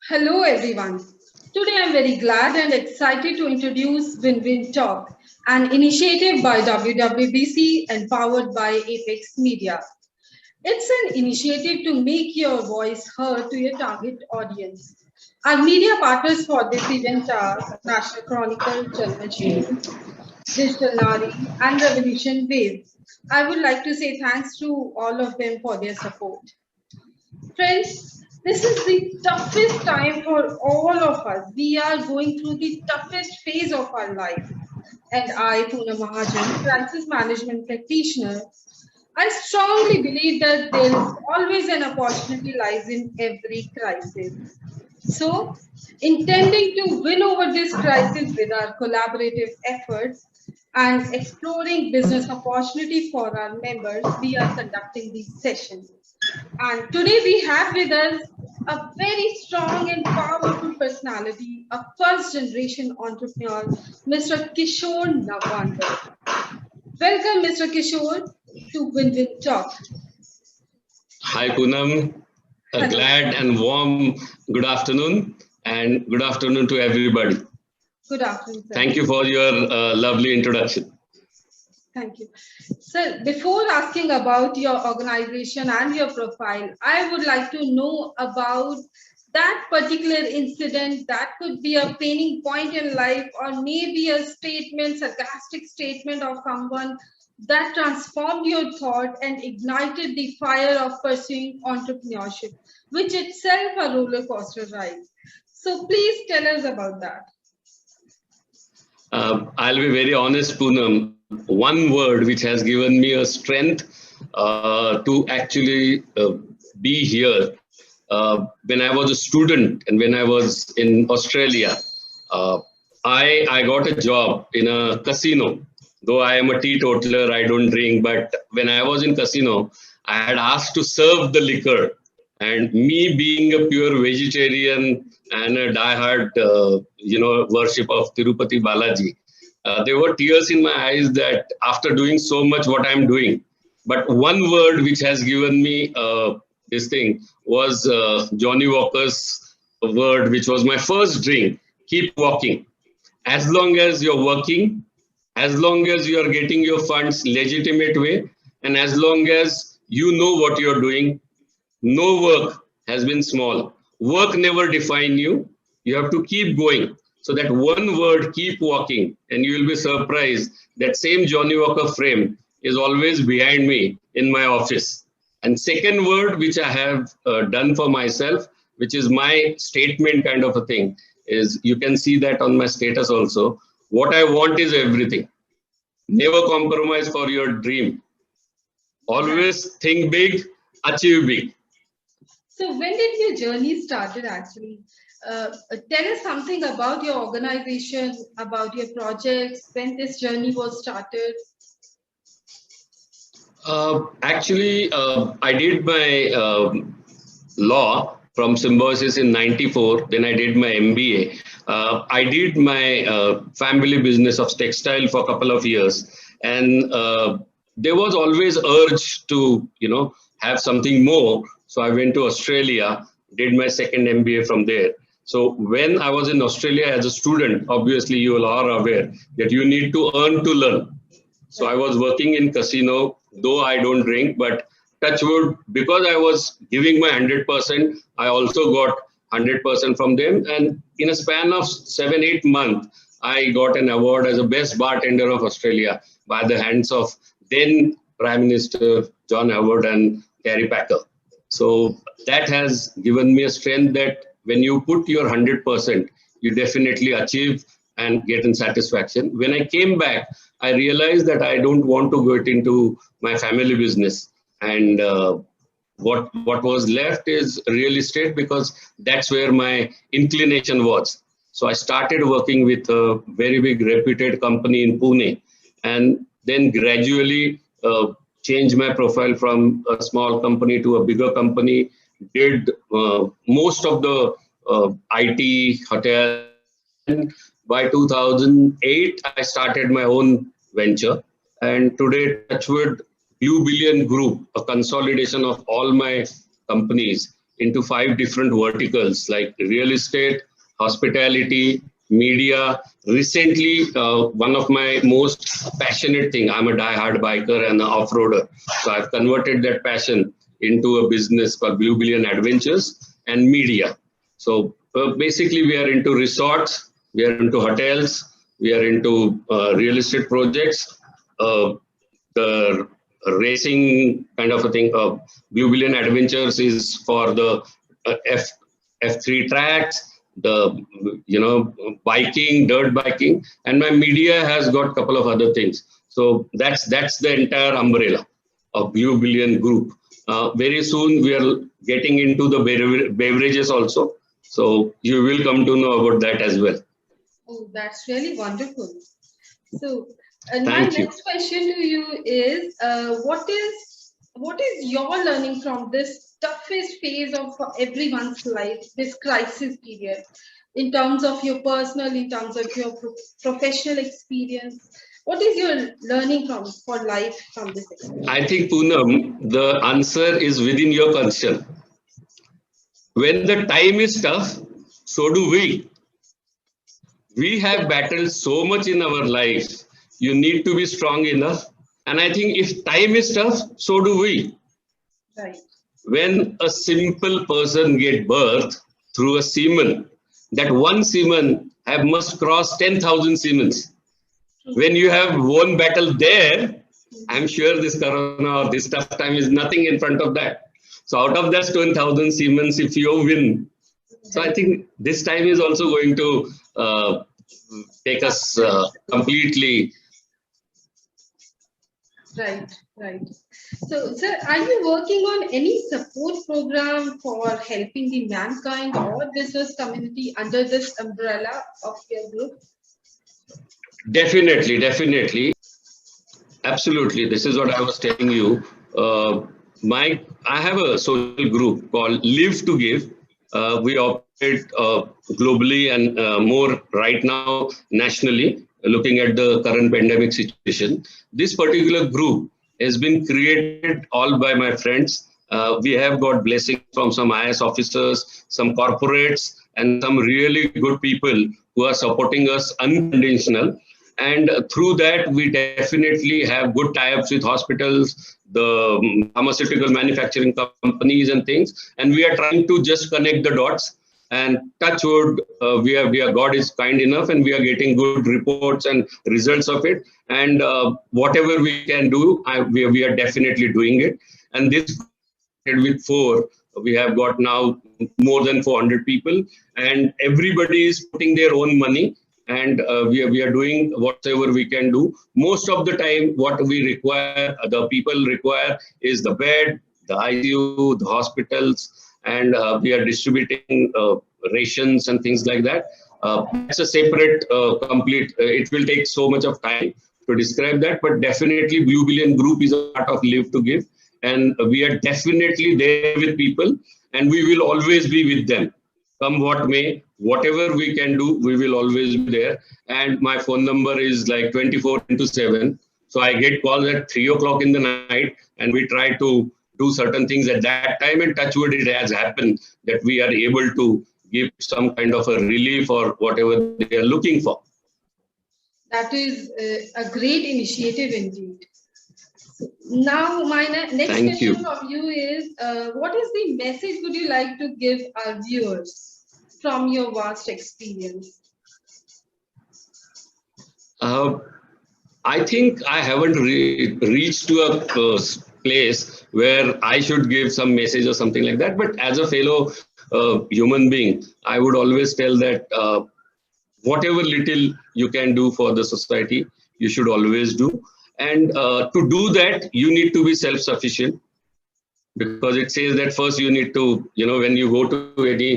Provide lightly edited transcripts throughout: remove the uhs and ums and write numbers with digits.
Hello everyone. Today I'm very glad and excited to introduce Win-Win Talk, an initiative by WWBC and powered by Apex Media. It's an initiative to make your voice heard to your target audience. Our media partners for this event are National Chronicle, Janmashri, Digital Nari, and Revolution Wave. I would like to say thanks to all of them for their support. Friends, this is the toughest time for all of us. We are going through the toughest phase of our life. And I, Poonam Mahajan, crisis management practitioner, I strongly believe that there is always an opportunity lies in every crisis. So, intending to win over this crisis with our collaborative efforts and exploring business opportunity for our members, we are conducting this session. And today we have with us a very strong and powerful personality, a first generation entrepreneur, Mr. Kishore Navandar. Welcome, Mr. Kishore, to Win Win Talk. Hi Poonam, a glad and warm good afternoon, and good afternoon to everybody. Good afternoon, sir. Thank you for your lovely introduction. Thank you. Sir, before asking about your organization and your profile, I would like to know about that particular incident that could be a paining point in life, or maybe a statement, sarcastic statement of someone that transformed your thought and ignited the fire of pursuing entrepreneurship, which itself a roller coaster ride. So please tell us about that. I'll be very honest, Poonam. One word which has given me a strength to actually be here. When I was a student and when I was in Australia, I got a job in a casino. Though I am a teetotaler, I don't drink. But when I was in casino, I had asked to serve the liquor. And me being a pure vegetarian and a diehard, worship of Tirupati Balaji, there were tears in my eyes that after doing so much what I'm doing. But one word which has given me this thing was Johnny Walker's word, which was my first drink: keep walking. As long as you're working, as long as you are getting your funds legitimate way, and as long as you know what you're doing, no work has been small. Work never define you. You have to keep going. So that one word, keep walking, and you will be surprised that same Johnny Walker frame is always behind me in my office. And second word, which I have done for myself, which is my statement kind of a thing, is you can see that on my status also. What I want is everything. Never compromise for your dream. Always think big, achieve big. So when did your journey started actually? Tell us something about your organization, about your projects, when this journey was started. I did my law from Symbiosis in '94. Then I did my MBA. I did my family business of textile for a couple of years, and there was always urge to have something more. So I went to Australia, did my second MBA from there. So when I was in Australia as a student, obviously you all are aware that you need to earn to learn. So I was working in casino, though I don't drink, but touch wood, because I was giving my 100%, I also got 100% from them. And in a span of 7-8 months, I got an award as a best bartender of Australia by the hands of then Prime Minister John Howard and Gary Packer. So that has given me a strength that when you put your 100%, you definitely achieve and get in satisfaction. When I came back, I realized that I don't want to get into my family business. And what was left is real estate, because that's where my inclination was. So I started working with a very big reputed company in Pune, and then gradually changed my profile from a small company to a bigger company, did most of the IT, hotel. And by 2008, I started my own venture. And today, Touchwood Blue Billion Group, a consolidation of all my companies, into 5 different verticals like real estate, hospitality, media. Recently, one of my most passionate thing, I'm a die-hard biker and an off-roader. So I've converted that passion into a business called Blue Billion Adventures and media. So basically we are into resorts, we are into hotels, we are into real estate projects, the racing kind of a thing. Blue Billion Adventures is for the F3 tracks, the biking, dirt biking, and my media has got a couple of other things. So that's the entire umbrella of Blue Billion Group. Very soon we are getting into the beverages also. So you will come to know about that as well. Oh, that's really wonderful. So my next question to you is, what is your learning from this toughest phase of everyone's life, this crisis period, in terms of your personal, in terms of your professional experience? What is your learning for life from this experience? I think, Poonam, the answer is within your concern. When the time is tough, so do we. We have battled so much in our life. You need to be strong enough. And I think if time is tough, so do we. Right. When a simple person gets birth through a semen, that one semen must cross 10,000 semens. When you have won battle there, I'm sure this corona or this tough time is nothing in front of that. So out of that 10,000 Siemens, if you win, so I think this time is also going to take us completely. Right. So, sir, are you working on any support program for helping the mankind or business community under this umbrella of your group? Definitely. Absolutely. This is what I was telling you. I have a social group called Live to Give. We operate globally and more right now nationally, looking at the current pandemic situation. This particular group has been created all by my friends. We have got blessings from some IAS officers, some corporates, and some really good people who are supporting us unconditional. And through that, we definitely have good tie-ups with hospitals, the pharmaceutical manufacturing companies and things. And we are trying to just connect the dots and touch wood. God is kind enough and we are getting good reports and results of it. And whatever we can do, we are definitely doing it. And this with 4, we have got now more than 400 people and everybody is putting their own money. And we are doing whatever we can do. Most of the time, what we require, the people require is the bed, the ICU, the hospitals, and we are distributing rations and things like that. It's a separate, complete, it will take so much of time to describe that, but definitely Blue Billion Group is a part of Live to Give. And we are definitely there with people and we will always be with them. Come what may, whatever we can do, we will always be there. And my phone number is like 24/7. So I get calls at 3 o'clock in the night and we try to do certain things at that time and touch wood it has happened that we are able to give some kind of a relief or whatever they are looking for. That is a great initiative indeed. Now, my next question from you is, what is the message would you like to give our viewers from your vast experience? I think I haven't reached to a place where I should give some message or something like that. But as a fellow human being, I would always tell that whatever little you can do for the society, you should always do. And to do that, you need to be self-sufficient because it says that first you need to, when you go to any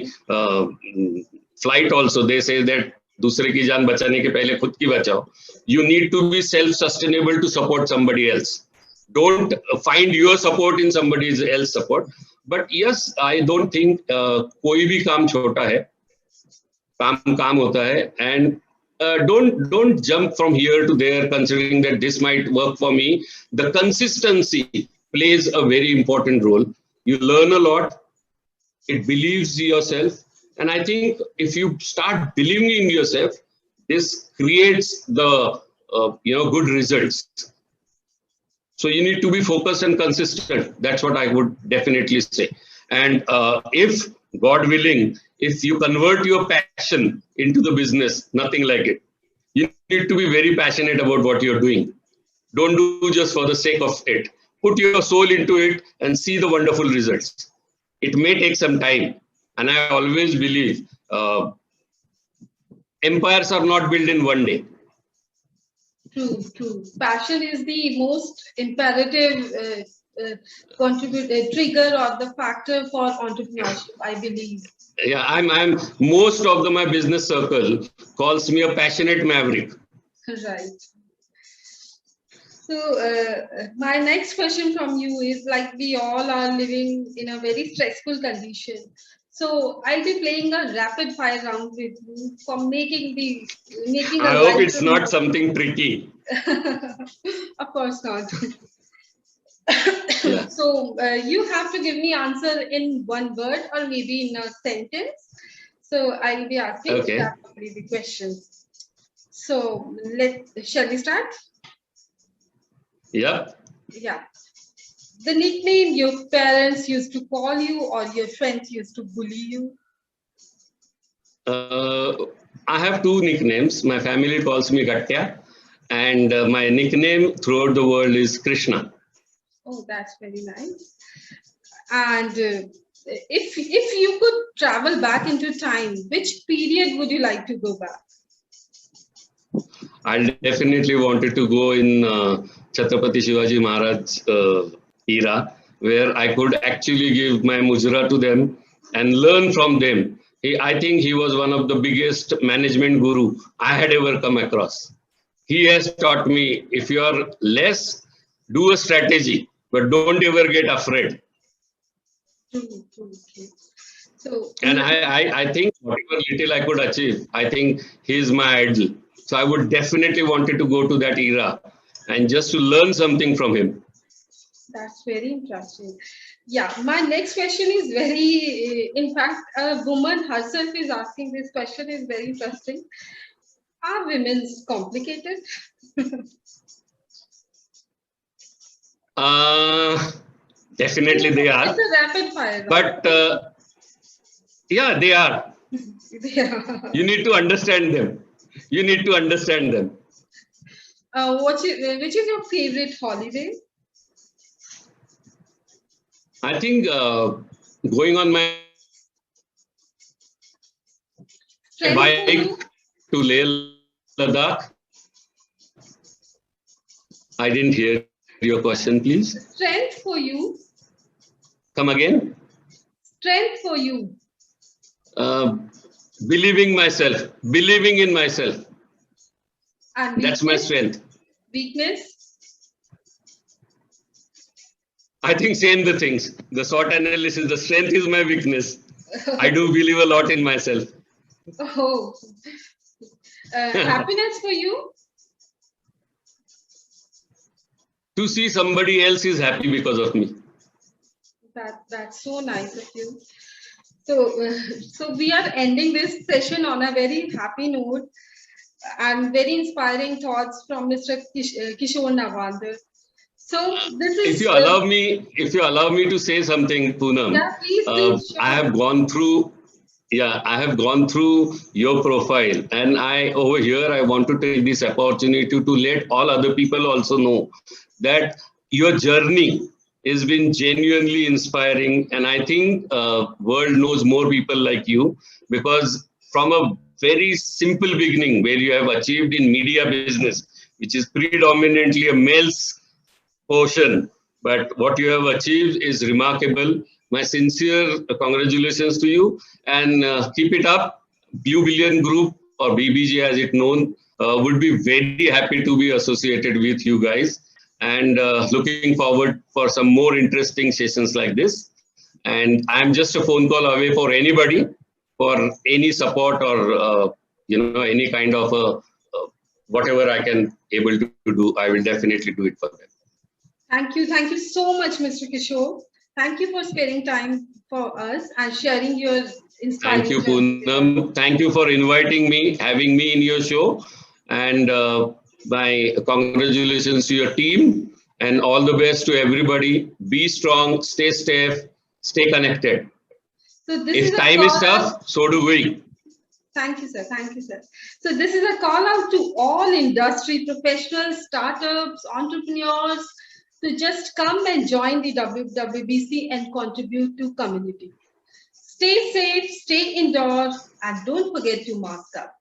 flight also, they say that दूसरे की जान बचाने के पहले खुद की बचाओ. You need to be self-sustainable to support somebody else. Don't find your support in somebody else's support. But yes, I don't think कोई भी काम छोटा है, काम होता है. And don't jump from here to there considering that this might work for me. The consistency plays a very important role. You learn a lot, it believes yourself. And I think if you start believing in yourself, this creates the good results. So you need to be focused and consistent. That's what I would definitely say. And if God willing, if you convert your passion into the business, nothing like it. You need to be very passionate about what you're doing. Don't do just for the sake of it. Put your soul into it and see the wonderful results. It may take some time. And I always believe empires are not built in one day. True, true. Passion is the most imperative trigger or the factor for entrepreneurship, I believe. Yeah, I'm most of my business circle calls me a passionate maverick. Right. So my next question from you is, like, we all are living in a very stressful condition. So I'll be playing a rapid fire round with you for making I hope it's not something tricky. Of course not. Yeah. So you have to give me answer in one word or maybe in a sentence. So I'll be asking the questions. So shall we start? Yeah. Yeah. The nickname your parents used to call you or your friends used to bully you? I have two nicknames. My family calls me Gatya, and my nickname throughout the world is Krishna. Oh, that's very nice. And if you could travel back into time, which period would you like to go back? I definitely wanted to go in Chhatrapati Shivaji Maharaj era, where I could actually give my mujra to them and learn from them. I think he was one of the biggest management guru I had ever come across. He has taught me, if you are less, do a strategy, but don't ever get afraid. True. So, and I think whatever little I could achieve, I think he is my idol. So I would definitely wanted to go to that era and just to learn something from him. That's very interesting. Yeah, my next question is very, in fact, a woman herself is asking this question, is very interesting. Are women complicated? Definitely they are. It's a rapid fire. But yeah, they are. You need to understand them. You need to understand them. Which is your favorite holiday? I think going on my bike to Leh Ladakh. I didn't hear your question, please. Strength for you. Come again. Strength for you. Believing in myself. And that's my strength. Weakness? I think same the things. The SWOT analysis, the strength is my weakness. I do believe a lot in myself. Oh. Happiness for you? To see somebody else is happy because of me. That's so nice of you. So we are ending this session on a very happy note and very inspiring thoughts from Mr. Kishore Nawandar. So this is. If you allow me to say something, Poonam. Yeah, please. Sure. I have gone through your profile, and over here I want to take this opportunity to let all other people also know that your journey has been genuinely inspiring, and I think world knows more people like you, because from a very simple beginning where you have achieved in media business, which is predominantly a male's portion, but what you have achieved is remarkable. My sincere congratulations to you, and keep it up. Blue Billion Group, or BBG as it known, would be very happy to be associated with you guys, and looking forward for some more interesting sessions like this. And I'm just a phone call away for anybody for any support or any kind of whatever I can able to do. I will definitely do it for them. Thank you so much, Mr. Kishore. Thank you for sparing time for us and sharing your inspiring Thank you, journey with us. Poonam. Thank you for inviting me, having me in your show. And my congratulations to your team and all the best to everybody. Be strong, stay safe, stay connected. So this is If a time is call out. tough, so do we. Thank you, sir. Thank you, sir. So this is a call out to all industry professionals, startups, entrepreneurs to just come and join the WWBC and contribute to community. Stay safe, stay indoors, and don't forget to mask up.